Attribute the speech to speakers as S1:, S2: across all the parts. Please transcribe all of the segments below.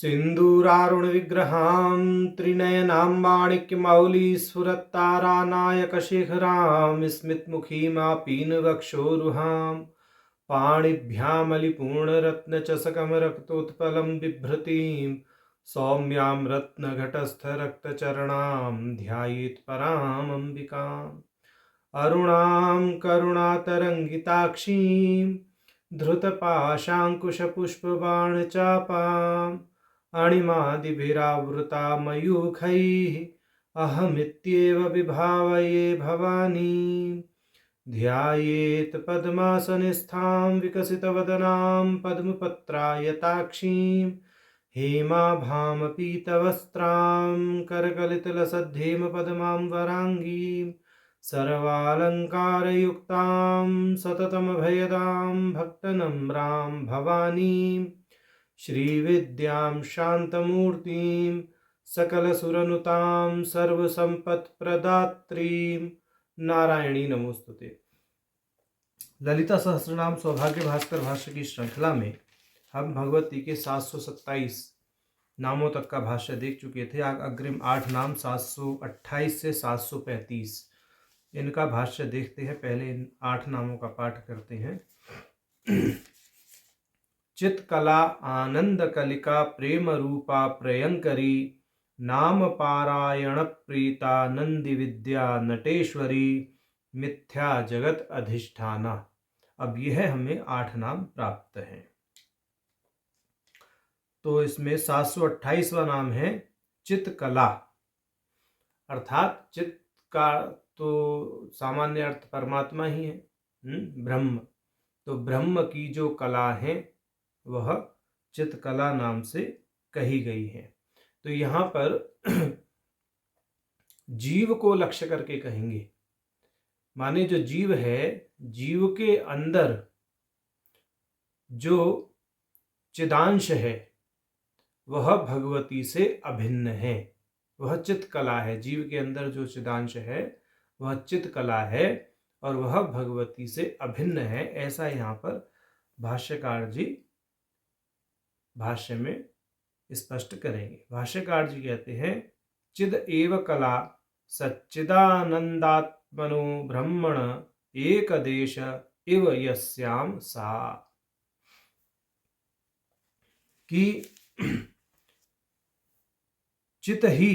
S1: सिन्दूरारुणविग्रहां त्रिनयनां माणिक्यमौलिस्फुरत्तारानायकशिखरां स्मितमुखीमापीनवक्षोरुहां पाणिभ्यामलिपूर्णरत्नचषकमरक्तोत्पलं बिभ्रतीं सौम्यां रत्नघटस्थरक्तचरणां ध्यायेत् परामम्बिकाम् अरुणां करुणातरङ्गिताक्षीं धृतपाशाङ्कुशपुष्पबाणचापाम् अणिमादिभिरावृता मयूखैः अहमित्येव विभावये भवानीं ध्यायेत् पद्मासनस्थां विकसितवदनां पद्मपत्रायताक्षीं हेमाभामपीतवस्त्रां करकलितलसद्धेमपद्मां वराङ्गीं सर्वालङ्कारयुक्तां सततमभयदां भक्तनम्रां भवानीं श्रीविद्यां शान्तमूर्तिं सकलसुरनुतां सर्वसम्पत्प्रदात्रीं नारायणी नमोस्तुते। ललिता सहस्रनाम सौभाग्य भास्कर भाष्य की श्रृंखला में हम भगवती के 727 नामों तक का भाष्य देख चुके थे। अग्रिम 8 नाम 728 से 735 इनका भाष्य देखते हैं। पहले इन 8 नामों का पाठ करते हैं। चित्कला आनंद कलिका प्रेम रूपा प्रयंकरी नाम पारायण प्रीता नंदी विद्या नटेश्वरी मिथ्या जगत अधिष्ठाना। अब यह हमें 8 नाम प्राप्त हैं। तो इसमें 728वां नाम है चित्कला, अर्थात चित्त का तो सामान्य अर्थ परमात्मा ही है, ब्रह्म। तो ब्रह्म की जो कला है वह चित्कला नाम से कही गई है। तो यहाँ पर जीव को लक्ष्य करके कहेंगे, माने जो जीव है, जीव के अंदर जो चिदांश है वह भगवती से अभिन्न है, वह चित्कला है। जीव के अंदर जो चिदांश है वह चित्कला है और वह भगवती से अभिन्न है, ऐसा यहाँ पर भाष्यकार जी भाष्य में स्पष्ट करेंगे। भाष्यकार जी कहते हैं, चिद एव कला सच्चिदानंदात्मनो ब्रह्मण एक देश इव यस्याम सा, कि चित ही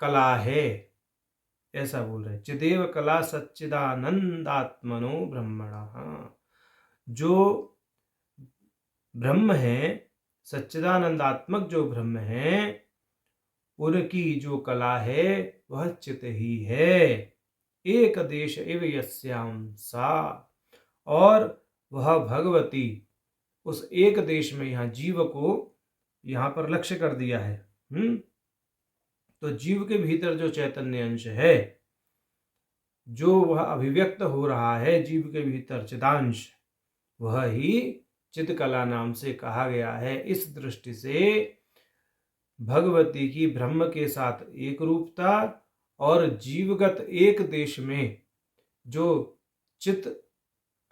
S1: कला है, ऐसा बोल रहे। चिदेव कला सच्चिदानंदात्मनो ब्रह्मण, जो ब्रह्म है, सच्चिदानंदात्मक जो ब्रह्म है, उनकी जो कला है वह चित ही है। एक देश इव यस्याम सा, और वह भगवती उस एक देश में, यहाँ जीव को यहाँ पर लक्ष्य कर दिया है। तो जीव के भीतर जो चैतन्य अंश है, जो वह अभिव्यक्त हो रहा है जीव के भीतर चिदांश, वह ही चित्कला नाम से कहा गया है। इस दृष्टि से भगवती की ब्रह्म के साथ एक रूपता और जीवगत एक देश में जो चित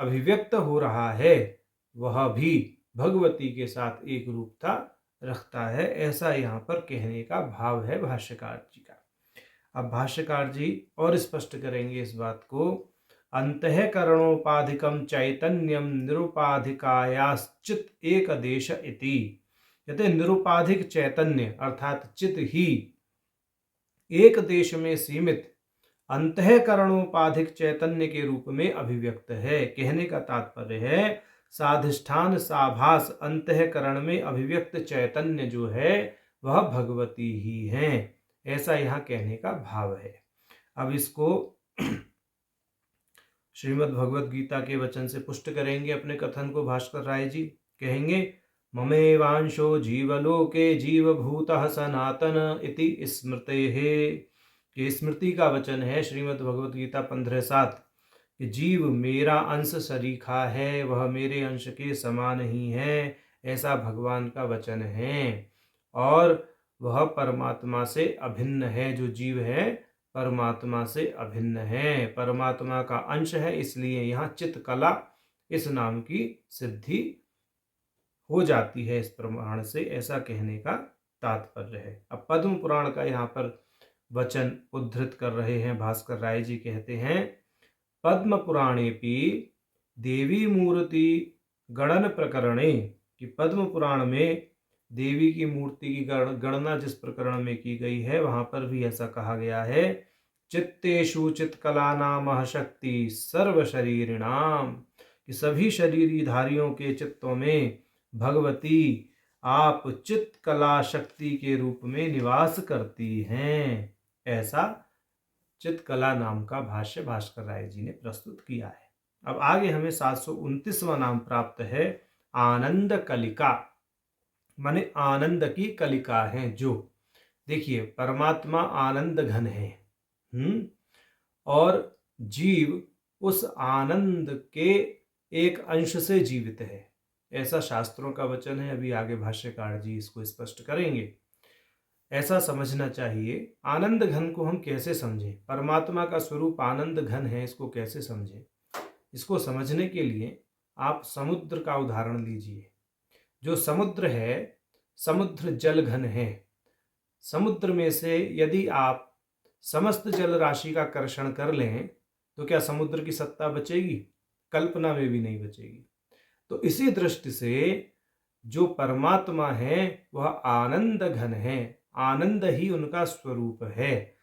S1: अभिव्यक्त हो रहा है वह भी भगवती के साथ एक रूपता रखता है, ऐसा यहाँ पर कहने का भाव है भाष्यकार जी का। अब भाष्यकार जी और स्पष्ट करेंगे इस बात को। अंतःकरणोपाधिकम चैतन्यम निरुपाधिकायाश्चित एक देश इति, कहते निरुपाधिक चैतन्य अर्थात चित ही एक देश में सीमित अंतःकरणोपाधिक चैतन्य के रूप में अभिव्यक्त है। कहने का तात्पर्य है, साधिष्ठान साभास अंतःकरण में अभिव्यक्त चैतन्य जो है वह भगवती ही है, ऐसा यहाँ कहने का भाव है। अब इसको श्रीमद् भगवद गीता के वचन से पुष्ट करेंगे अपने कथन को भास्कर राय जी। कहेंगे, ममेवांशो जीवलोके जीवभूतः सनातन इति स्मृतेः। ये स्मृति का वचन है श्रीमद् भगवद गीता 15:7 कि जीव मेरा अंश सरीखा है, वह मेरे अंश के समान ही है, ऐसा भगवान का वचन है। और वह परमात्मा से अभिन्न है, जो जीव है परमात्मा से अभिन्न है, परमात्मा का अंश है, इसलिए यहाँ चित्कला इस नाम की सिद्धि हो जाती है इस प्रमाण से, ऐसा कहने का तात्पर्य है। अब पद्म पुराण का यहाँ पर वचन उद्धृत कर रहे हैं भास्कर राय जी, कहते हैं पद्म पुराणेपि देवी मूर्ति गणन प्रकरणे, कि पद्म पुराण में देवी की मूर्ति की गणना जिस प्रकरण में की गई है वहां पर भी ऐसा कहा गया है, चित्तेषु चित्कलानामः शक्ति सर्व शरीरिणाम, कि सभी शरीरीधारियों के चित्तों में भगवती आप चित्त कला शक्ति के रूप में निवास करती हैं। ऐसा चित्तकला नाम का भाष्य भास्कर राय जी ने प्रस्तुत किया है। अब आगे हमें 729वां नाम प्राप्त है, आनंद कलिका, माने आनंद की कलिका है। जो देखिए परमात्मा आनंद घन है, और जीव उस आनंद के एक अंश से जीवित है, ऐसा शास्त्रों का वचन है। अभी आगे भाष्यकार जी इसको स्पष्ट करेंगे। ऐसा समझना चाहिए। आनंद घन को हम कैसे समझें, परमात्मा का स्वरूप आनंद घन है, इसको कैसे समझें? इसको समझने के लिए आप समुद्र का उदाहरण लीजिए। जो समुद्र है, समुद्र जल घन है। समुद्र में से यदि आप समस्त जल राशि का कर्षण कर लें तो क्या समुद्र की सत्ता बचेगी? कल्पना में भी नहीं बचेगी। तो इसी दृष्टि से जो परमात्मा है वह आनंद घन है, आनंद ही उनका स्वरूप है।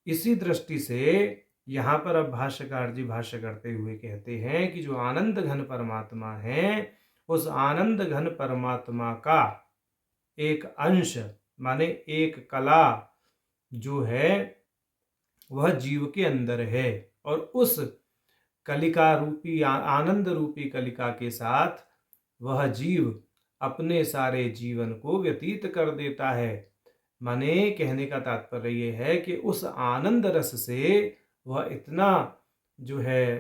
S1: इसी दृष्टि से यहाँ पर अब भाष्यकार जी भाष्य करते हुए कहते हैं कि जो आनंद घन परमात्मा है, उस आनंद घन परमात्मा का एक अंश माने एक कला जो है वह जीव के अंदर है, और उस कलिका रूपी आनंद रूपी कलिका के साथ वह जीव अपने सारे जीवन को व्यतीत कर देता है। माने कहने का तात्पर्य यह है कि उस आनंद रस से वह इतना जो है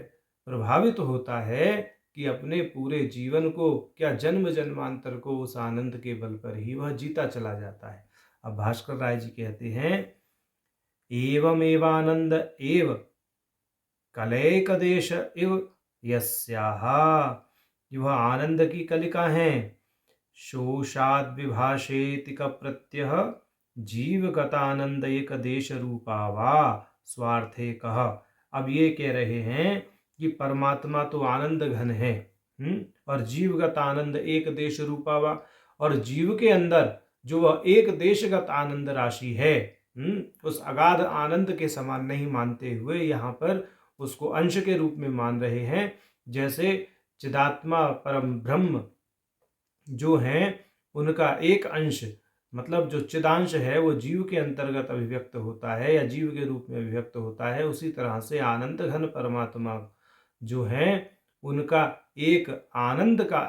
S1: प्रभावित होता है कि अपने पूरे जीवन को, क्या जन्म जन्मांतर को उस आनंद के बल पर ही वह जीता चला जाता है। अब भास्कर राय जी कहते हैं, एवमेवानंद एव कलैक देश इव यस्याः, वह आनंद की कलिका है। शोषाद विभाषेति का प्रत्यय जीवगतानंद एक देश रूपा वा स्वार्थे कह। अब ये कह रहे हैं कि परमात्मा तो आनंद घन है, और जीवगत आनंद एक देश रूपा वा, और जीव के अंदर जो वह एक देशगत आनंद राशि है, उस अगाध आनंद के समान नहीं मानते हुए यहाँ पर उसको अंश के रूप में मान रहे हैं। जैसे चिदात्मा परम ब्रह्म जो हैं उनका एक अंश, मतलब जो चिदांश है वो जीव के अंतर्गत अभिव्यक्त होता है या जीव के रूप में अभिव्यक्त होता है, उसी तरह से आनंद घन परमात्मा जो है उनका एक आनंद का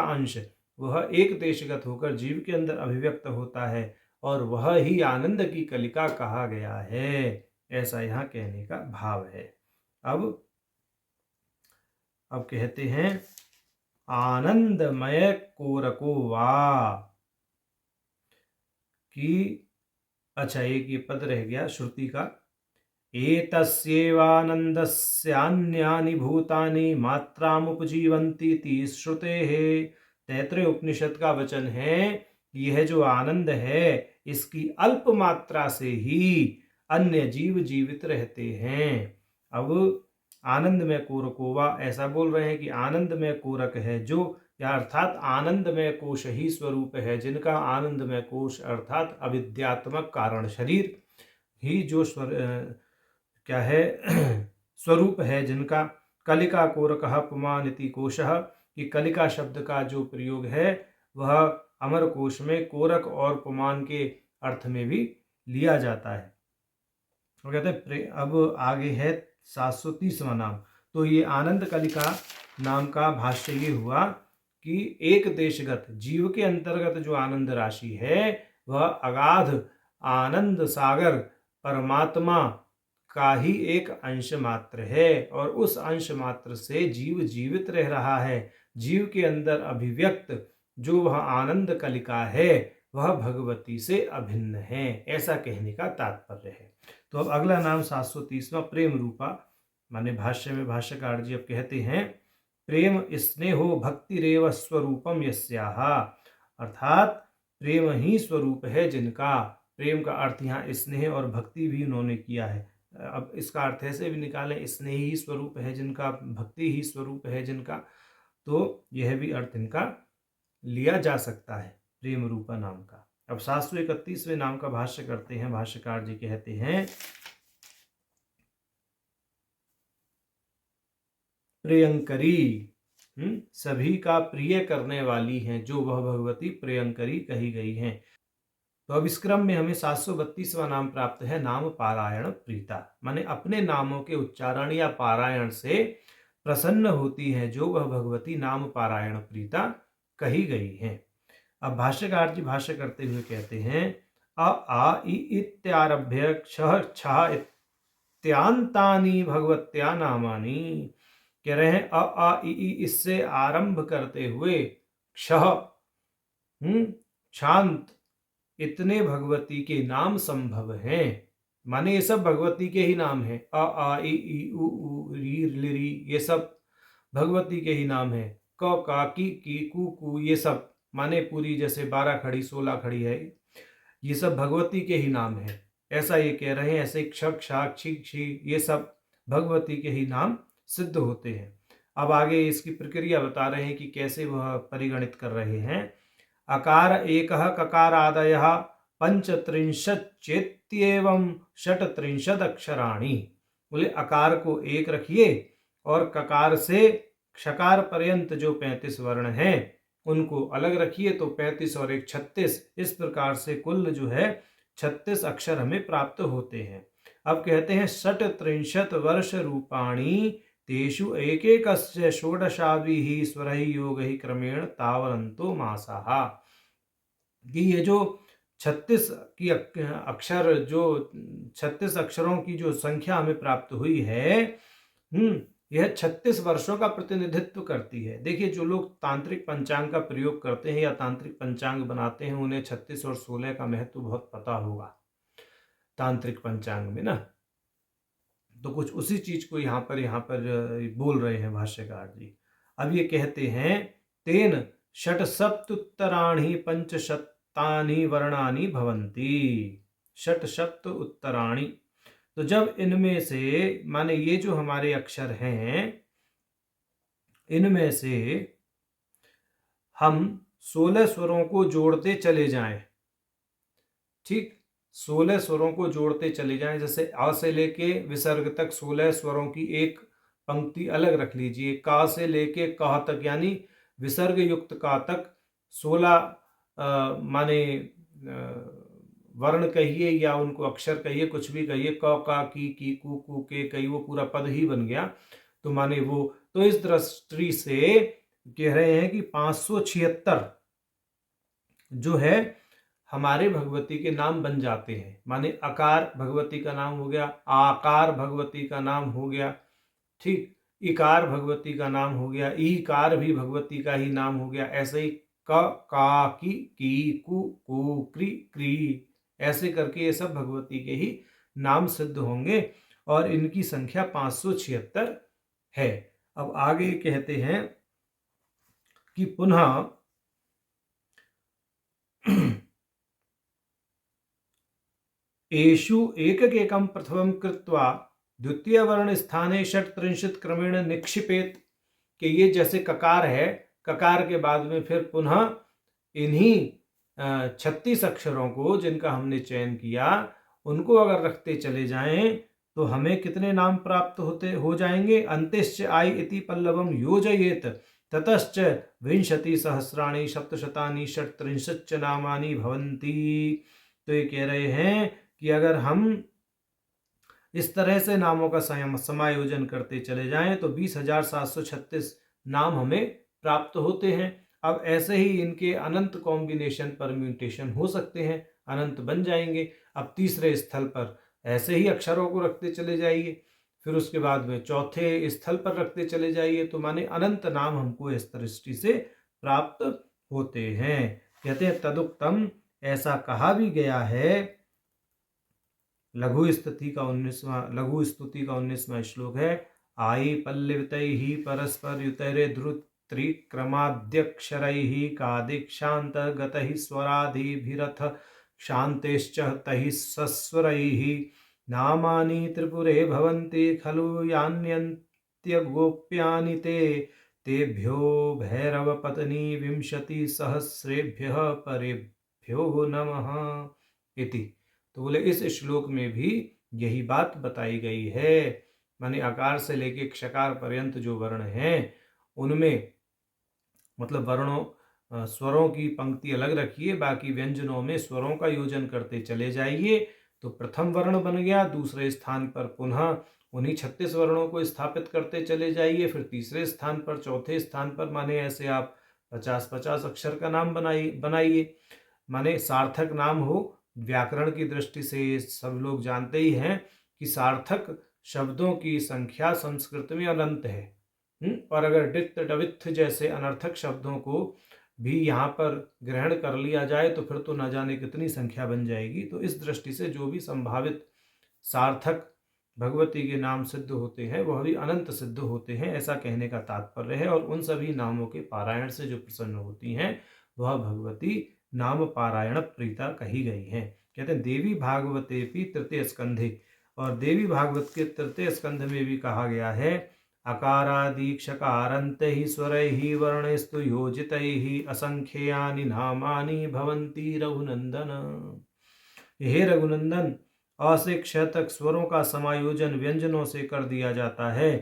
S1: अंश वह एक देशगत होकर जीव के अंदर अभिव्यक्त होता है, और वह ही आनंद की कलिका कहा गया है। ऐसा यहाँ कहने का भाव है। अब कहते हैं, आनंदमय कोरको वा, कि अच्छा एक ये पद रह गया श्रुति का, एतस्यैवानन्दस्यान्यानि भूतानि मात्रामुपजीवन्ति इति श्रुतेः। तैत्तरीय उपनिषद का वचन है, यह जो आनंद है इसकी अल्प मात्रा से ही अन्य जीव जीवित रहते हैं। अब आनंद में कोरकोवा ऐसा बोल रहे हैं कि आनंद में कोरक है जो, या अर्थात आनंदमय कोश ही स्वरूप है, जिनका आनंदमय कोश अर्थात अविद्यात्मक कारण शरीर ही जो क्या है स्वरूप है, जिनका कलिका कोरकः पुमान् इति कोशः, कि कलिका शब्द का जो प्रयोग है वह अमर कोश में कोरक और पुमान के अर्थ में भी लिया जाता है। वो कहते हैं, अब आगे है 730वां नाम। तो ये आनंद कलिका नाम का भाष्य ये हुआ कि एक देशगत जीव के अंतर्गत जो आनंद राशि है वह अगाध आनंद सागर परमात्मा का ही एक अंश मात्र है, और उस अंश मात्र से जीव जीवित रह रहा है। जीव के अंदर अभिव्यक्त जो वह आनंद कलिका है वह भगवती से अभिन्न है, ऐसा कहने का तात्पर्य है। तो अब अगला नाम 730वां प्रेम रूपा, माने भाष्य में भाष्यकार जी अब कहते हैं, प्रेम स्नेहो भक्तिरेव स्वरूपम यस्याः, अर्थात प्रेम ही स्वरूप है जिनका। प्रेम का अर्थ यहाँ स्नेह और भक्ति भी उन्होंने किया है। अब इसका अर्थ ऐसे भी निकालें, स्नेह ही स्वरूप है जिनका, भक्ति ही स्वरूप है जिनका, तो यह भी अर्थ इनका लिया जा सकता है प्रेम रूपा नाम का। अब 731वें नाम का भाष्य करते हैं। भाष्यकार जी कहते हैं, प्रियंकरी, सभी का प्रिय करने वाली हैं, जो वह भगवती प्रियंकरी कही गई हैं। तो अब इस क्रम में हमें 732वां नाम प्राप्त है, नाम पारायण प्रीता, माने अपने नामों के उच्चारण या पारायण से प्रसन्न होती है जो वह भगवती नाम पारायण प्रीता कही गई हैं। अब भाष्यकार जी भाष्य करते हुए कहते हैं, अ आ इ इत्यारभ्य क्षः छः इत्यांतानि भगवत्या नामानि। कह रहे हैं अ आ इ इससे आरंभ करते हुए क्षः शांत इतने भगवती के नाम संभव हैं। माने ये सब भगवती के ही नाम हैं। अ आ इ उ री री ये सब भगवती के ही नाम हैं। क का की कू ये सब माने पूरी जैसे 12 खड़ी 16 खड़ी है, ये सब भगवती के ही नाम है, ऐसा ये कह रहे हैं। ऐसे क्षक शाक क्षी ये सब भगवती के ही नाम सिद्ध होते हैं। अब आगे इसकी प्रक्रिया बता रहे हैं कि कैसे वह परिगणित कर रहे हैं। अकार एकः ककारादयः पंचत्रिंशच्चेत्येवं षट्त्रिंशत् अक्षराणि। बोले अकार को एक रखिए और ककार से क्षकार पर्यंत जो 35 वर्ण हैं उनको अलग रखिए, तो 35 और 1 36, इस प्रकार से कुल जो है 36 अक्षर हमें प्राप्त होते हैं। अब कहते हैं षट्त्रिंशत् वर्ष रूपाणी तेषु एकैकस्य षोडशाभिः स्वरैः योगैः क्रमेण तावनन्तो मासाः। कि ये जो 36 की अक्षर, जो 36 अक्षरों की जो संख्या हमें प्राप्त हुई है, यह 36 वर्षों का प्रतिनिधित्व करती है। देखिए, जो लोग तांत्रिक पंचांग का प्रयोग करते हैं या तांत्रिक पंचांग बनाते हैं, उन्हें 36 और 16 का महत्व बहुत पता होगा तांत्रिक पंचांग में ना। तो कुछ उसी चीज को यहाँ पर बोल रहे हैं भाष्यकार जी। अब ये कहते हैं, तेन षट्सप्तुत्तराणि पंचशतानि वर्णानि भवन्ति। षट्सप्त उत्तराणि, तो जब इनमें से, माने ये जो हमारे अक्षर हैं, इनमें से हम 16 स्वरों को जोड़ते चले जाएं, ठीक, 16 स्वरों को जोड़ते चले जाएं। जैसे आ से लेके विसर्ग तक 16 स्वरों की एक पंक्ति अलग रख लीजिए। का से लेके कह तक, यानी विसर्ग युक्त का तक 16 माने वर्ण कहिए या उनको अक्षर कहिए, कुछ भी कहिए, क का की कू के कई, वो पूरा पद ही बन गया, तो माने वो। तो इस दृष्टि से कह रहे हैं कि 576 जो है हमारे भगवती के नाम बन जाते हैं। माने अकार भगवती का नाम हो गया, आकार भगवती का नाम हो गया, ठीक, इकार भगवती का नाम हो गया, ईकार भी भगवती का ही नाम हो गया। ऐसे ही क का की कू क्री, ऐसे करके ये सब भगवती के ही नाम सिद्ध होंगे और इनकी संख्या 576 है। अब आगे कहते हैं कि पुनः एषु एककेकं प्रथमं कृत्वा द्वितीय वर्ण स्थाने षट्त्रिंशत् क्रमेण निक्षिपेत। कि ये जैसे ककार है, ककार के बाद में फिर पुनः इन्हीं 36 अक्षरों को जिनका हमने चयन किया, उनको अगर रखते चले जाएं तो हमें कितने नाम प्राप्त हो जाएंगे। अंतिश्च आई इति पल्लवम योजयेत ततश्च विंशति सहस्राणि सप्तशतानि षट्त्रिंशच्च नामानि भवन्ति। तो ये कह रहे हैं कि अगर हम इस तरह से नामों का समायोजन करते चले जाएं तो 20,736 नाम हमें प्राप्त होते हैं। अब ऐसे ही इनके अनंत कॉम्बिनेशन परम्यूटेशन हो सकते हैं, अनंत बन जाएंगे। अब तीसरे स्थल पर ऐसे ही अक्षरों को रखते चले जाइए, फिर उसके बाद में चौथे स्थल पर रखते चले जाइए, तो माने अनंत नाम हमको इस दृष्टि से प्राप्त होते हैं। कहते हैं तदुक्तम, ऐसा कहा भी गया है। लघु स्तुति का 19वां श्लोक है, आई पल्लवितैः परस्परयुतैर्द्रुत्रिक्रमाद्यक्षरैः कादिक्षान्तर्गतैः स्वरादिभिरथ क्षान्तेश्च तैः सस्वरैः नामानि त्रिपुरे भवन्ति खलु यान्यन्त्यगोप्यानि ते तेभ्यो भैरवपत्नी विंशतिसहस्रेभ्यः परेभ्यो नमः इति। तो बोले इस श्लोक में भी यही बात बताई गई है। माने आकार से लेके क्षकार पर्यंत जो वर्ण हैं उनमें मतलब वर्णों स्वरों की पंक्ति अलग रखिए, बाकी व्यंजनों में स्वरों का योजन करते चले जाइए। तो प्रथम वर्ण बन गया, दूसरे स्थान पर पुनः उन्हीं 36 वर्णों को स्थापित करते चले जाइए, फिर तीसरे स्थान पर, चौथे स्थान पर, माने ऐसे आप 50-50 अक्षर का नाम बनाइए। माने सार्थक नाम हो। व्याकरण की दृष्टि से सब लोग जानते ही हैं कि सार्थक शब्दों की संख्या संस्कृत में अनंत है। और अगर डित डविथ जैसे अनर्थक शब्दों को भी यहाँ पर ग्रहण कर लिया जाए तो फिर तो न जाने कितनी संख्या बन जाएगी। तो इस दृष्टि से जो भी संभावित सार्थक भगवती के नाम सिद्ध होते हैं वह भी अनंत सिद्ध होते हैं, ऐसा कहने का तात्पर्य है। और उन सभी नामों के पारायण से जो प्रसन्न होती हैं वह भगवती नाम पारायण प्रीता कही गई हैं। कहते हैं देवी भागवते भी तृतीय स्कंधे, और देवी भागवत के तृतीय स्कंध में भी कहा गया है अकारादीक्षकारान्तैः स्वरैः वर्णैस्तु योजितैः असंख्यानि नामानि भवन्ति रघुनंदन। हे रघुनंदन, अ से क्ष तक स्वरों का समायोजन व्यंजनों से कर दिया जाता है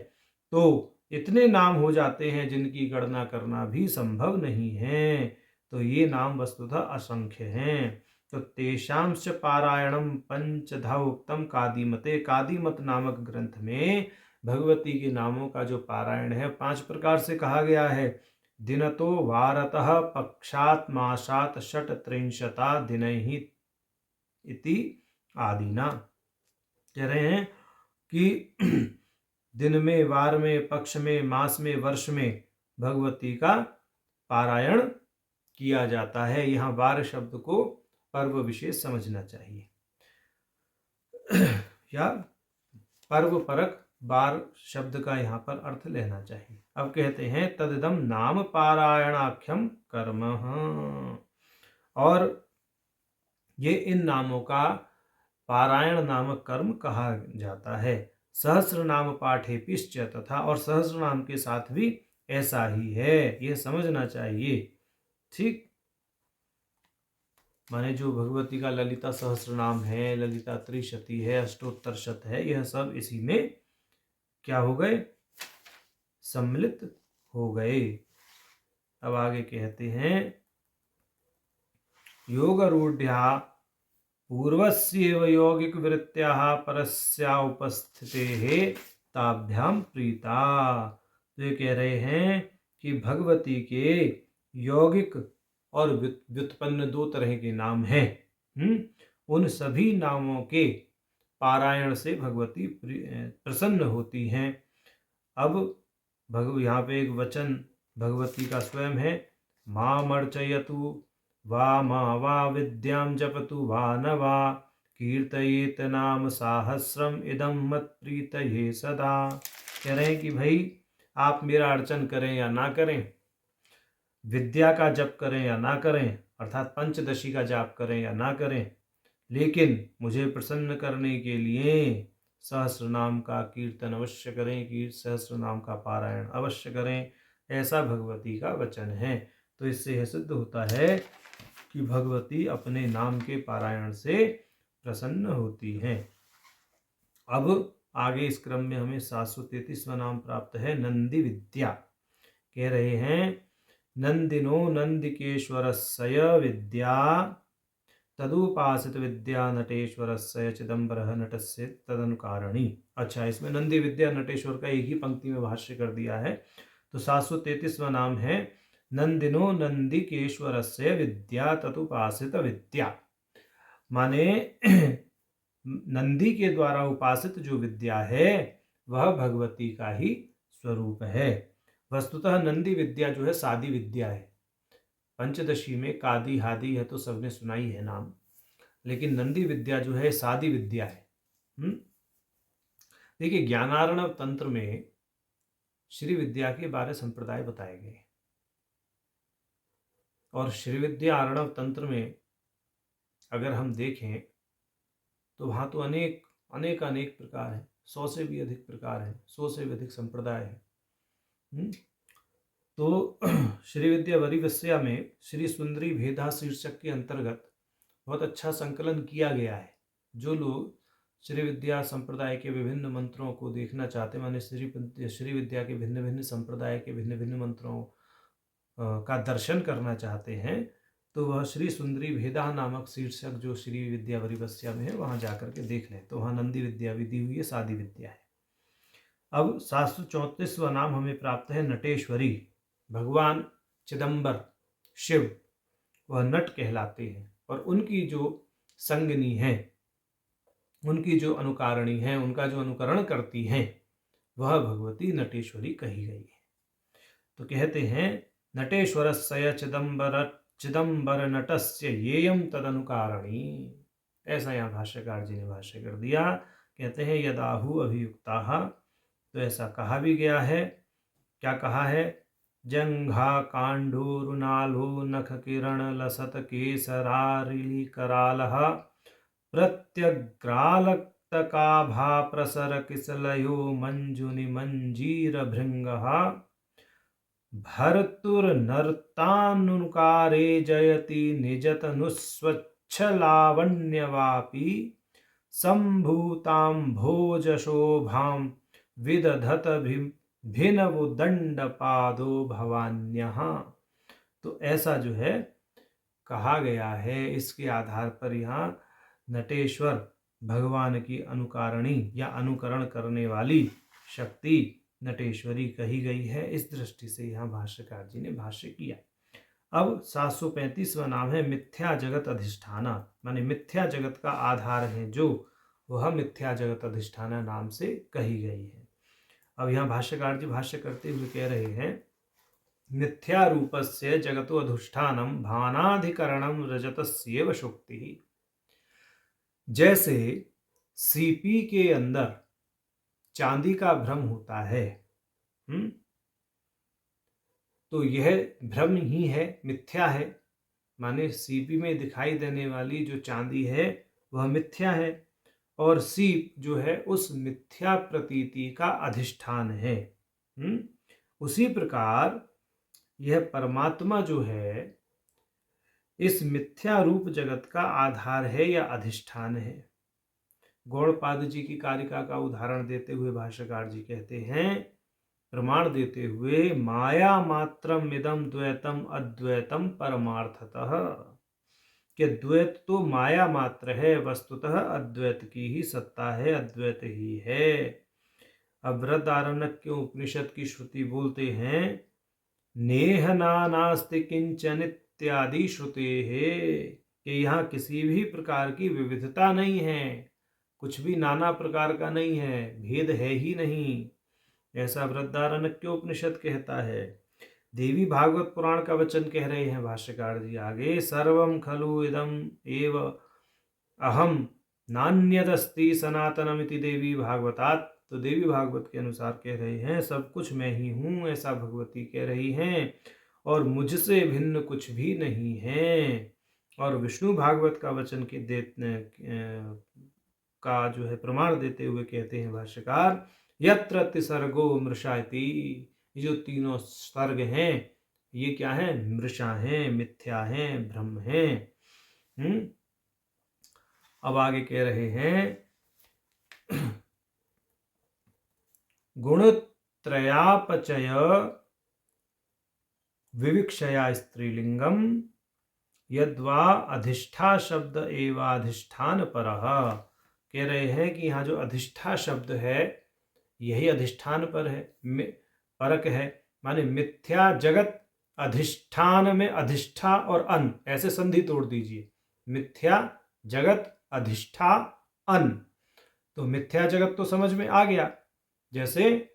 S1: तो इतने नाम हो जाते हैं जिनकी गणना करना भी संभव नहीं है। तो ये नाम वस्तुतः असंख्य हैं। तो तेषांश्च पारायणम पंचधा उक्तम कादिमते, कादिमत नामक ग्रंथ में भगवती के नामों का जो पारायण है 5 प्रकार से कहा गया है। दिनतो वारतः पक्षात् मासात् षट् त्रिंशता दिनैः इति आदिना। कह रहे हैं कि दिन में, वार में, पक्ष में, मास में, वर्ष में भगवती का पारायण किया जाता है। यहाँ वार शब्द को पर्व विशेष समझना चाहिए या पर्व परक बार शब्द का यहाँ पर अर्थ लेना चाहिए। अब कहते हैं तदिदम नाम पारायणाख्यम कर्म, और ये इन नामों का पारायण नामक कर्म कहा जाता है। सहस्र नाम पाठे पिश्च, तथा और सहस्र नाम के साथ भी ऐसा ही है, ये समझना चाहिए। ठीक, माने जो भगवती का ललिता सहस्र नाम है, ललिता त्रिशती है, अष्टोत्तर शत है, यह सब इसी में क्या हो गए, सम्मिलित हो गए। अब आगे कहते हैं योगरूढ़्या पूर्वस्यैव यौगिक वृत्त्याः परस्या उपस्थितेः ताभ्याम प्रीता। तो ये कह रहे हैं कि भगवती के यौगिक और व्युत्पन्न 2 तरह के नाम हैं। उन सभी नामों के पारायण से भगवती प्रसन्न होती हैं। अब यहाँ पे एक वचन भगवती का स्वयं है, मामर्चयतु वा मा वा विद्यां जपतु वा न वा कीर्तयेत नाम साहस्रम इदं मत्प्रीतये सदा। कह रहे हैं कि भाई आप मेरा अर्चन करें या ना करें, विद्या का जप करें या ना करें, अर्थात पंचदशी का जाप करें या ना करें, लेकिन मुझे प्रसन्न करने के लिए सहस्र नाम का कीर्तन अवश्य करें, कि सहस्र नाम का पारायण अवश्य करें, ऐसा भगवती का वचन है। तो इससे यह सिद्ध होता है कि भगवती अपने नाम के पारायण से प्रसन्न होती हैं। अब आगे इस क्रम में हमें 733वां नाम प्राप्त है, नंदी विद्या। कह रहे हैं नंदिनो नंदिकेश्वरस्य विद्या तदुपासित विद्या नटेश्वरस्य चिदंबर नटस्य तदनुकारिणी। अच्छा, इसमें नंदी विद्या नटेश्वर का एक ही पंक्ति में भाष्य कर दिया है। तो 733वां नाम है नंदिनो नंदिकेश्वरस्य विद्या तदुपासित विद्या, माने नंदी के द्वारा उपासित जो विद्या है वह भगवती का ही स्वरूप है। वस्तुतः नंदी विद्या जो है सादी विद्या है। पंचदशी में कादी हादी है तो सबने सुनाई है नाम, लेकिन नंदी विद्या जो है सादी विद्या है। देखिए ज्ञानार्णव तंत्र में श्री विद्या के 12 संप्रदाय बताए गए। और श्री विद्या अर्णव तंत्र में अगर हम देखें तो वहाँ तो अनेक अनेक अनेक प्रकार हैं, 100 से भी अधिक प्रकार हैं, 100 से भी अधिक संप्रदाय हैं। तो श्री विद्या वरिवस्या में श्री सुंदरी भेदा शीर्षक के अंतर्गत बहुत अच्छा संकलन किया गया है। जो लोग श्री विद्या संप्रदाय के विभिन्न मंत्रों को देखना चाहते हैं, माने श्री विद्या के भिन्न भिन्न संप्रदाय के भिन्न भिन्न मंत्रों का दर्शन करना चाहते हैं, तो वह श्री सुंदरी भेदा नामक शीर्षक जो श्री विद्या वरिवस्या में है वहाँ जाकर के देख लें। तो वहाँ नंदी विद्या भी दी हुई है, सादी विद्या है। अब 734वां नाम हमें प्राप्त है नटेश्वरी। भगवान चिदंबर शिव वह नट कहलाते हैं, और उनकी जो संगनी है, उनकी जो अनुकारिणी है, उनका जो अनुकरण करती हैं, वह भगवती नटेश्वरी कही गई है। तो कहते हैं नटेश्वरस्य चिदंबर नटस्य येयम तदनुकारिणी। ऐसा यहाँ भाष्यकार जी ने भाष्य कर दिया। कहते हैं यदाहु अभियुक्ता, तो ऐसा कहा भी गया है। क्या कहा है? जंघा कांडूरुनालो नख किरण लसत केसरारिली करालः प्रत्यग्रालक्तकाभा प्रसर किसलयो मंजुनि मंजीर भृंगः भर्तुर्नर्तानुकारे जयति निजतनुस्वच्छलावण्यवापी सम्भूतां भोजशोभां विदधत भिनवुदंडपादो भवान्यः। तो ऐसा जो है कहा गया है, इसके आधार पर यहाँ नटेश्वर भगवान की अनुकारिणी या अनुकरण करने वाली शक्ति नटेश्वरी कही गई है। इस दृष्टि से यहाँ भाष्यकार जी ने भाष्य किया। अब 735वां नाम है मिथ्या जगत अधिष्ठाना, माने मिथ्या जगत का आधार है जो, वह मिथ्या जगत अधिष्ठाना नाम से कही गई है। अब यहाँ भाष्यकार जी भाष्य करते हुए कह रहे हैं मिथ्या रूपस्य जगतो अधिष्ठानम भानाधिकरणम रजतस्येव शुक्ति। जैसे सीपी के अंदर चांदी का भ्रम होता है, तो यह भ्रम ही है, मिथ्या है। माने सीपी में दिखाई देने वाली जो चांदी है वह मिथ्या है, और सीप जो है उस मिथ्या प्रतीति का अधिष्ठान है। उसी प्रकार यह परमात्मा जो है इस मिथ्या रूप जगत का आधार है या अधिष्ठान है। गौड़पाद जी की कारिका का उदाहरण देते हुए भाष्यकार जी कहते हैं, प्रमाण देते हुए, माया मात्रम इदम द्वैतम अद्वैतम परमार्थतः, कि द्वैत तो माया मात्र है, वस्तुतः अद्वैत की ही सत्ता है, अद्वैत ही है। अब बृहदारण्यक उपनिषद की श्रुति बोलते हैं नेह नास्ति किंचन इत्यादि श्रुते है, कि यहाँ किसी भी प्रकार की विविधता नहीं है, कुछ भी नाना प्रकार का नहीं है, भेद है ही नहीं, ऐसा बृहदारण्यक उपनिषद कहता है। देवी भागवत पुराण का वचन कह रहे हैं भाष्यकार जी आगे, सर्वम खलु इदम एव अहम नान्यदस्ति सनातनमिति देवी भागवतात। तो देवी भागवत के अनुसार कह रहे हैं सब कुछ मैं ही हूँ, ऐसा भगवती कह रही हैं, और मुझसे भिन्न कुछ भी नहीं है। और विष्णु भागवत का वचन के का जो है प्रमाण देते हुए कहते हैं भाष्यकार, यत्र तिसर्गो मृषाति, ये जो तीनों सर्ग हैं ये क्या है? मृषा हैं, मिथ्या हैं, भ्रम हैं। अब आगे कह रहे हैं गुणत्रयापचय विविक्षया स्त्रीलिंगम यद्वा अधिष्ठा शब्द एवाधिष्ठान परः। कह रहे हैं कि यहाँ जो अधिष्ठा शब्द है यही अधिष्ठान पर है, परक है, माने मिथ्या जगत अधिष्ठान में अधिष्ठा और अन, ऐसे संधि तोड़ दीजिए, मिथ्या जगत अधिष्ठा अन। तो मिथ्या जगत तो समझ में आ गया, जैसे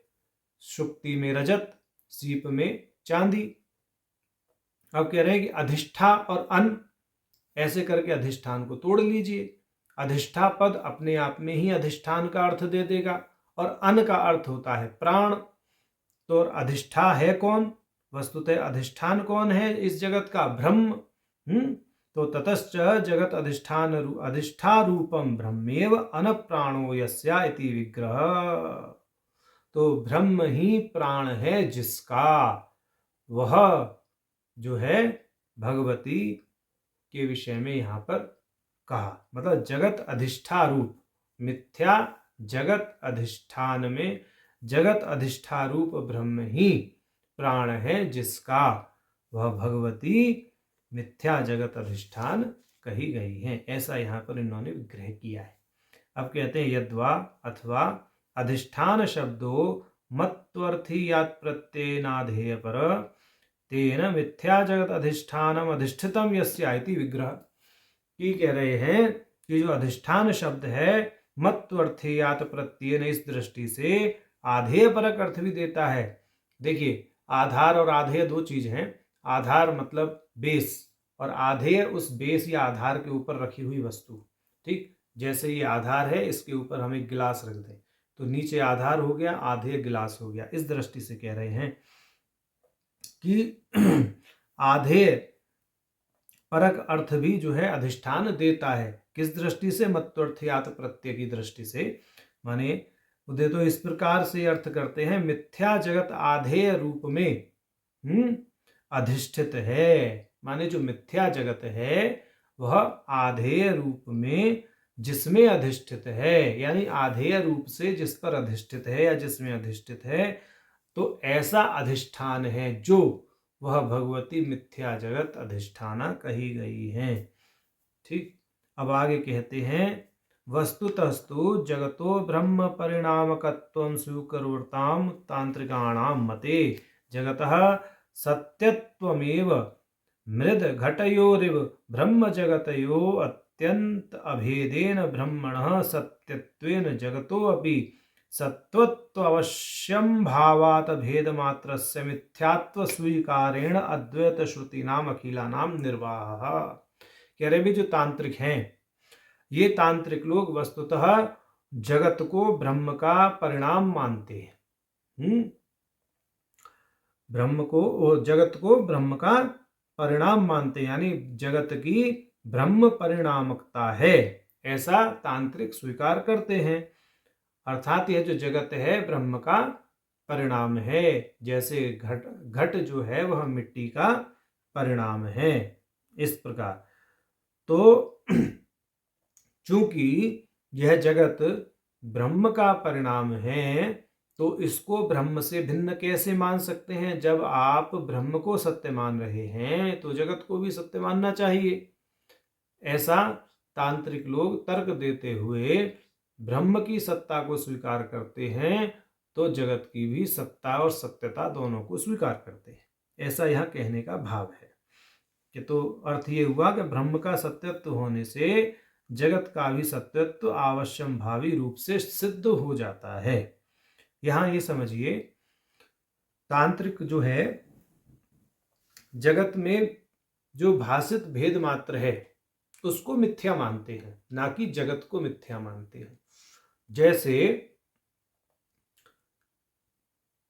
S1: शुक्ति में रजत, सीप में चांदी। अब कह रहे हैं कि अधिष्ठा और अन, ऐसे करके अधिष्ठान को तोड़ लीजिए। अधिष्ठा पद अपने आप में ही अधिष्ठान का अर्थ दे देगा, और अन का अर्थ होता है प्राण। तो अधिष्ठा है कौन, वस्तुतः अधिष्ठान कौन है इस जगत का, ब्रह्म। तो ततश्च जगत अधिष्ठा रूपम ब्रह्मेव अनप्राणो यस्या इति विग्रह। तो ब्रह्म ही प्राण है जिसका, वह जो है भगवती के विषय में यहाँ पर कहा, मतलब जगत अधिष्ठा रूप, मिथ्या जगत अधिष्ठान में जगत अधिष्ठा रूप ब्रह्म ही प्राण है जिसका, वह भगवती मिथ्या जगत अधिष्ठान कही गई है। ऐसा यहाँ पर इन्होंने विग्रह किया है। अब कहते हैं यद्वा अथवा अधिष्ठान शब्दो मत्वर्थीयात् प्रत्ययनाधेय पर तेन मिथ्या जगत अधिष्ठानम अधिष्ठितम यस्या इति विग्रह। की कह रहे हैं कि जो अधिष्ठान शब्द है मत्वर्थीयात् प्रत्ययन, इस दृष्टि से आधेय परक अर्थ भी देता है। देखिए, आधार और आधेय दो चीज हैं। आधार मतलब बेस, और आधेय उस बेस या आधार के ऊपर रखी हुई वस्तु। ठीक, जैसे ये आधार है, इसके ऊपर हम एक गिलास रख दें तो नीचे आधार हो गया, आधेय गिलास हो गया। इस दृष्टि से कह रहे हैं कि आधेय परक अर्थ भी जो है अधिष्ठान देता है। किस दृष्टि से, मत्वर्थयात प्रत्यय की दृष्टि से। माने उदय तो इस प्रकार से अर्थ करते हैं, मिथ्या जगत आधेय रूप में अधिष्ठित है। माने जो मिथ्या जगत है वह आधेय रूप में जिसमें अधिष्ठित है, यानी आधेय रूप से जिस पर अधिष्ठित है या जिसमें अधिष्ठित है, तो ऐसा अधिष्ठान है जो वह भगवती मिथ्या जगत अधिष्ठाना कही गई है। ठीक, अब आगे कहते हैं वस्तुतस्तु जगतो ब्रह्म परिणामकत्वं स्वीकुर्वतां तांत्रिकाणां मते जगतः सत्यत्वमेव मृद घटयोरिव ब्रह्म जगतयो अत्यंत अभेदेन ब्रह्मणः सत्यत्वेन जगतो अपि सत्वत्व अवश्यम भावात भेद मात्रस्य मिथ्यात्व स्वीकारेण अद्वैत श्रुतीनाम अखिलानाम निर्वाह। कह रहे भी जो तांत्रिक हैं, ये तांत्रिक लोग वस्तुतः जगत को ब्रह्म का परिणाम मानते हैं। ब्रह्म को, जगत को ब्रह्म का परिणाम मानते हैं, यानी जगत की ब्रह्म परिणामकता है, ऐसा तांत्रिक स्वीकार करते हैं। अर्थात यह जो जगत है ब्रह्म का परिणाम है, जैसे घट जो है वह मिट्टी का परिणाम है, इस प्रकार। तो चूंकि यह जगत ब्रह्म का परिणाम है, तो इसको ब्रह्म से भिन्न कैसे मान सकते हैं? जब आप ब्रह्म को सत्य मान रहे हैं तो जगत को भी सत्य मानना चाहिए। ऐसा तांत्रिक लोग तर्क देते हुए ब्रह्म की सत्ता को स्वीकार करते हैं, तो जगत की भी सत्ता और सत्यता दोनों को स्वीकार करते हैं। ऐसा यह कहने का भाव है कि तो अर्थ ये हुआ कि ब्रह्म का सत्यत्व होने से जगत का भी सत्यत्व आवश्यम भावी रूप से सिद्ध हो जाता है। यहां ये समझिए, तांत्रिक जो है जगत में जो भाषित भेद मात्र है उसको मिथ्या मानते हैं, ना कि जगत को मिथ्या मानते हैं। जैसे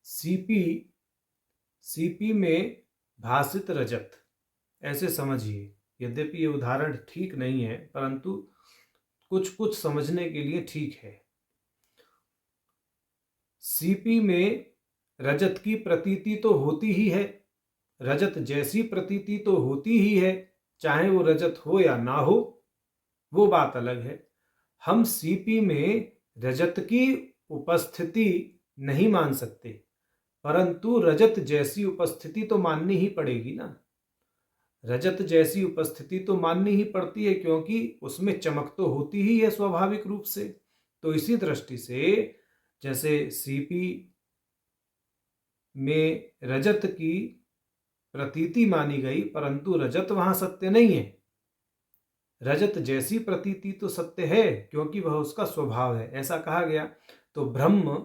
S1: सीपी में भाषित रजत, ऐसे समझिए। यद्यपि ये उदाहरण ठीक नहीं है, परंतु कुछ कुछ समझने के लिए ठीक है। सीपी में रजत की प्रतीति तो होती ही है, रजत जैसी प्रतीति तो होती ही है, चाहे वो रजत हो या ना हो, वो बात अलग है। हम सीपी में रजत की उपस्थिति नहीं मान सकते, परंतु रजत जैसी उपस्थिति तो माननी ही पड़ेगी ना। रजत जैसी उपस्थिति तो माननी ही पड़ती है, क्योंकि उसमें चमक तो होती ही है स्वाभाविक रूप से। तो इसी दृष्टि से जैसे सीपी में रजत की प्रतीति मानी गई, परंतु रजत वहां सत्य नहीं है। रजत जैसी प्रतीति तो सत्य है, क्योंकि वह उसका स्वभाव है, ऐसा कहा गया। तो ब्रह्म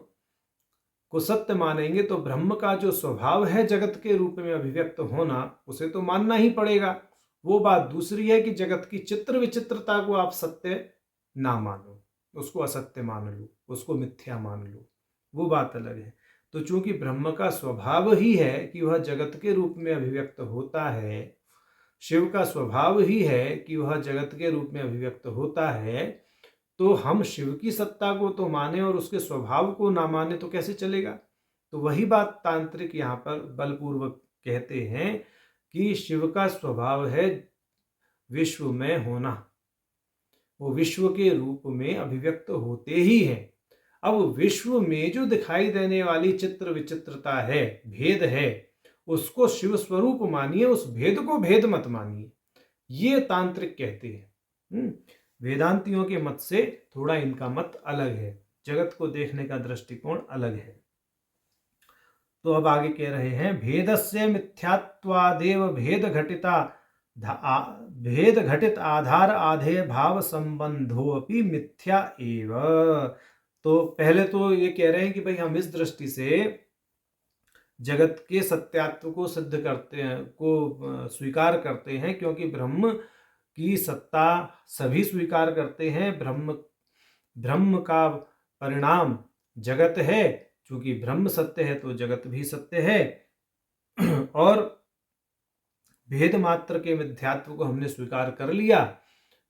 S1: को सत्य मानेंगे तो ब्रह्म का जो स्वभाव है जगत के रूप में अभिव्यक्त होना, उसे तो मानना ही पड़ेगा। वो बात दूसरी है कि जगत की चित्र विचित्रता को आप सत्य ना मानो, उसको असत्य मान लो, उसको मिथ्या मान लो, वो बात अलग है। तो चूंकि ब्रह्म का स्वभाव ही है कि वह जगत के रूप में अभिव्यक्त होता है, शिव का स्वभाव ही है कि वह जगत के रूप में अभिव्यक्त होता है, तो हम शिव की सत्ता को तो माने और उसके स्वभाव को ना माने तो कैसे चलेगा। तो वही बात तांत्रिक यहाँ पर बलपूर्वक कहते हैं कि शिव का स्वभाव है विश्व में होना, वो विश्व के रूप में अभिव्यक्त होते ही हैं। अब विश्व में जो दिखाई देने वाली चित्र विचित्रता है, भेद है, उसको शिव स्वरूप मानिए, उस भेद को भेद मत मानिए, ये तांत्रिक कहते हैं। वेदांतियों के मत से थोड़ा इनका मत अलग है, जगत को देखने का दृष्टिकोण अलग है। तो अब आगे कह रहे हैं, भेदस्य मिथ्यात्वादेव भेद घटित आधार आधेय भाव संबंधो अपि मिथ्या एव। तो पहले तो ये कह रहे हैं कि भाई हम इस दृष्टि से जगत के सत्यात्व को सिद्ध करते हैं, को स्वीकार करते हैं, क्योंकि ब्रह्म की सत्ता सभी स्वीकार करते हैं। ब्रह्म का परिणाम जगत है, चूंकि ब्रह्म सत्य है तो जगत भी सत्य है। और भेद मात्र के मिथ्यात्व को हमने स्वीकार कर लिया,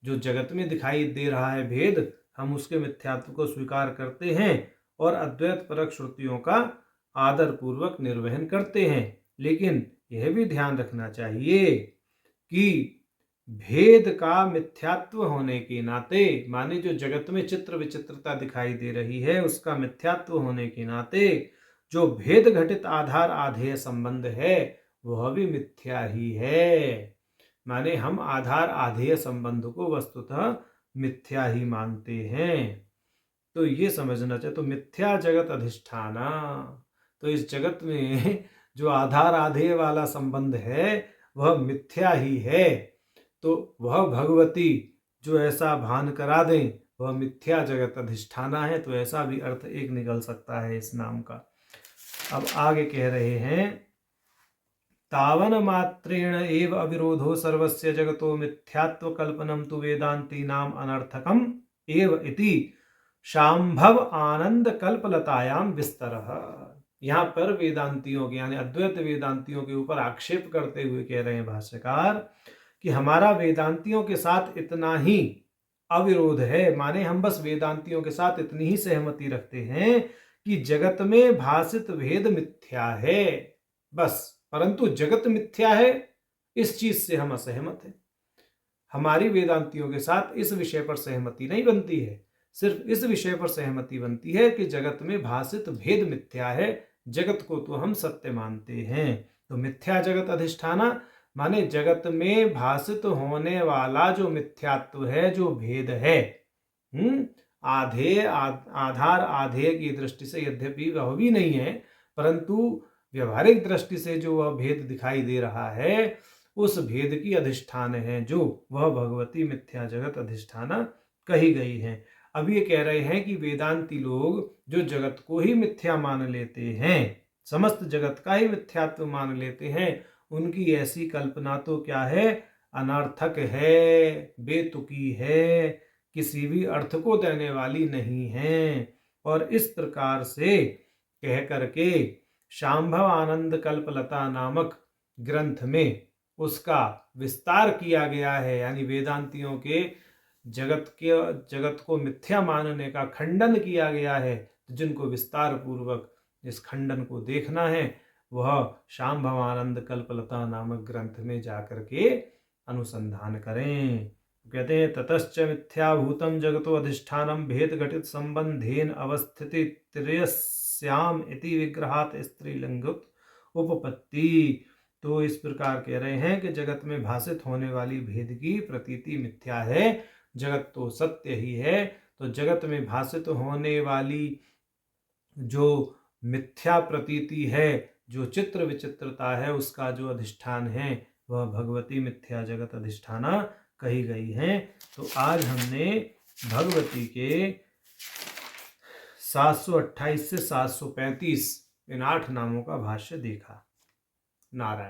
S1: जो जगत में दिखाई दे रहा है भेद, हम उसके मिथ्यात्व को स्वीकार करते हैं और अद्वैत परक श्रुतियों का आदर पूर्वक निर्वहन करते हैं। लेकिन यह भी ध्यान रखना चाहिए कि भेद का मिथ्यात्व होने के नाते, माने जो जगत में चित्र विचित्रता दिखाई दे रही है उसका मिथ्यात्व होने के नाते जो भेद घटित आधार आधेय संबंध है वह भी मिथ्या ही है। माने हम आधार आधेय संबंध को वस्तुतः मिथ्या ही मानते हैं। तो ये समझना चाहिए। तो मिथ्या जगत अधिष्ठाना, तो इस जगत में जो आधार आधेय वाला संबंध है वह मिथ्या ही है। तो वह भगवती जो ऐसा भान करा दें वह मिथ्या जगत अधिष्ठाना है। तो ऐसा भी अर्थ एक निकल सकता है इस नाम का। अब आगे कह रहे हैं, तावन मात्रेण एव अविरोधो सर्वस्य जगतो मिथ्यात्व कल्पनम तु वेदांती नाम अनर्थकम एव इति शांभव आनंद कल्पलतायाम विस्तरः। यहाँ पर वेदांतियों के यानी अद्वैत वेदांतियों के ऊपर आक्षेप करते हुए कह रहे हैं भाष्यकार कि हमारा वेदांतियों के साथ इतना ही अविरोध है, माने हम बस वेदांतियों के साथ इतनी ही सहमति रखते हैं कि जगत में भासित भेद मिथ्या है बस, परंतु जगत मिथ्या है इस चीज से हम असहमत हैं। हमारी वेदांतियों के साथ इस विषय पर सहमति नहीं बनती है, सिर्फ इस विषय पर सहमति बनती है कि जगत में भासित भेद मिथ्या है, जगत को तो हम सत्य मानते हैं। तो मिथ्या जगत अधिष्ठाना माने जगत में भासित होने वाला जो मिथ्यात्व है, जो भेद है, आधार आधेय की दृष्टि से यद्यपि वह भी नहीं है, परंतु व्यवहारिक दृष्टि से जो वह भेद दिखाई दे रहा है उस भेद की अधिष्ठान है, जो वह भगवती मिथ्या जगत अधिष्ठाना कही गई है। अब ये कह रहे हैं कि वेदांती लोग जो जगत को ही मिथ्या मान लेते हैं, समस्त जगत का ही मिथ्यात्व मान लेते हैं, उनकी ऐसी कल्पना तो क्या है, अनर्थक है, बेतुकी है, किसी भी अर्थ को देने वाली नहीं है। और इस प्रकार से कह करके शांभव आनंद कल्पलता नामक ग्रंथ में उसका विस्तार किया गया है, यानी वेदांतियों के जगत को मिथ्या मानने का खंडन किया गया है। जिनको विस्तार पूर्वक इस खंडन को देखना है वह शांभवानंद कल्पलता नामक ग्रंथ में जाकर के अनुसंधान करें। कहते हैं, ततश्च मिथ्याभूतम जगतो अधिष्ठानम भेद घटित संबंधेन अवस्थिति त्रयस्याम इति विग्रहात् स्त्रीलिंगुत उपपत्ति। तो इस प्रकार कह रहे हैं कि जगत में भासित होने वाली भेद की प्रतीति मिथ्या है, जगत तो सत्य ही है। तो जगत में भासित होने वाली जो मिथ्या प्रतीति है, जो चित्र विचित्रता है, उसका जो अधिष्ठान है वह भगवती मिथ्या जगत अधिष्ठाना कही गई है। तो आज हमने भगवती के 728 से 735 इन 8 नामों का भाष्य देखा। नारायण।